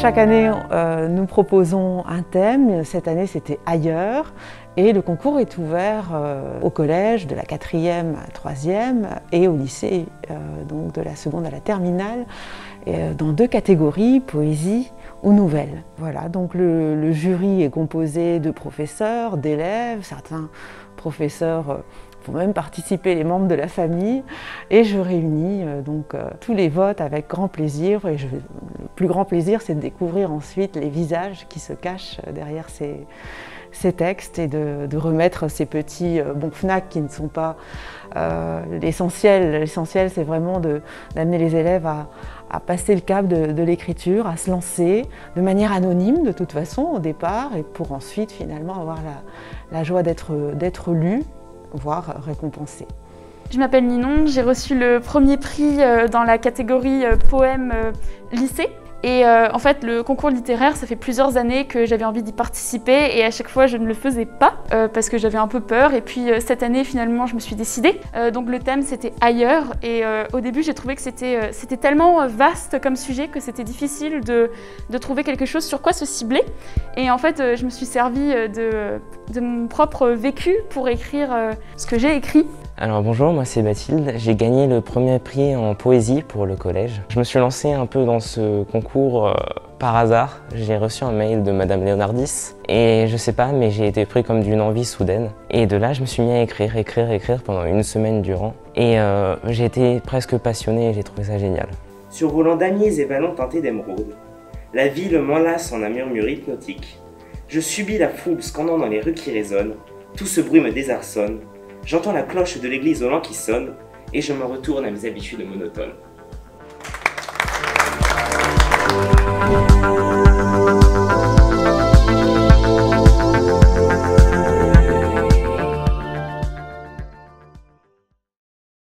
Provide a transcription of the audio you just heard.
Chaque année, nous proposons un thème. Cette année, c'était ailleurs. Et le concours est ouvert au collège de la 4e à 3e et au lycée, donc de la seconde à la terminale, dans 2 catégories, poésie ou nouvelles. Voilà, donc le jury est composé de professeurs, d'élèves, certains professeurs font même participer les membres de la famille et je réunis tous les votes avec grand plaisir. Et le plus grand plaisir, c'est de découvrir ensuite les visages qui se cachent derrière ces textes et de remettre ces petits bons Fnac qui ne sont pas l'essentiel. L'essentiel, c'est vraiment d'amener les élèves à passer le cap de l'écriture, à se lancer de manière anonyme de toute façon au départ, et pour ensuite finalement avoir la joie d'être lu, voire récompensé. Je m'appelle Ninon, j'ai reçu le premier prix dans la catégorie poème lycée. Et en fait, le concours littéraire, ça fait plusieurs années que j'avais envie d'y participer et à chaque fois, je ne le faisais pas parce que j'avais un peu peur. Et puis cette année, finalement, je me suis décidée. Donc le thème, c'était ailleurs. Et au début, j'ai trouvé que c'était tellement vaste comme sujet que c'était difficile de trouver quelque chose sur quoi se cibler. Et en fait, je me suis servie de mon propre vécu pour écrire ce que j'ai écrit. Alors bonjour, moi c'est Mathilde, j'ai gagné le premier prix en poésie pour le collège. Je me suis lancé un peu dans ce concours par hasard. J'ai reçu un mail de Madame Léonardis et je sais pas, mais j'ai été pris comme d'une envie soudaine. Et de là, je me suis mis à écrire pendant une semaine durant. Et j'ai été presque passionné et j'ai trouvé ça génial. Survolant damiers et vallons teintés d'émeraude, la ville m'enlace en un murmure hypnotique. Je subis la foule scandant dans les rues qui résonnent, tout ce bruit me désarçonne. J'entends la cloche de l'église au loin qui sonne et je me retourne à mes habitudes monotones.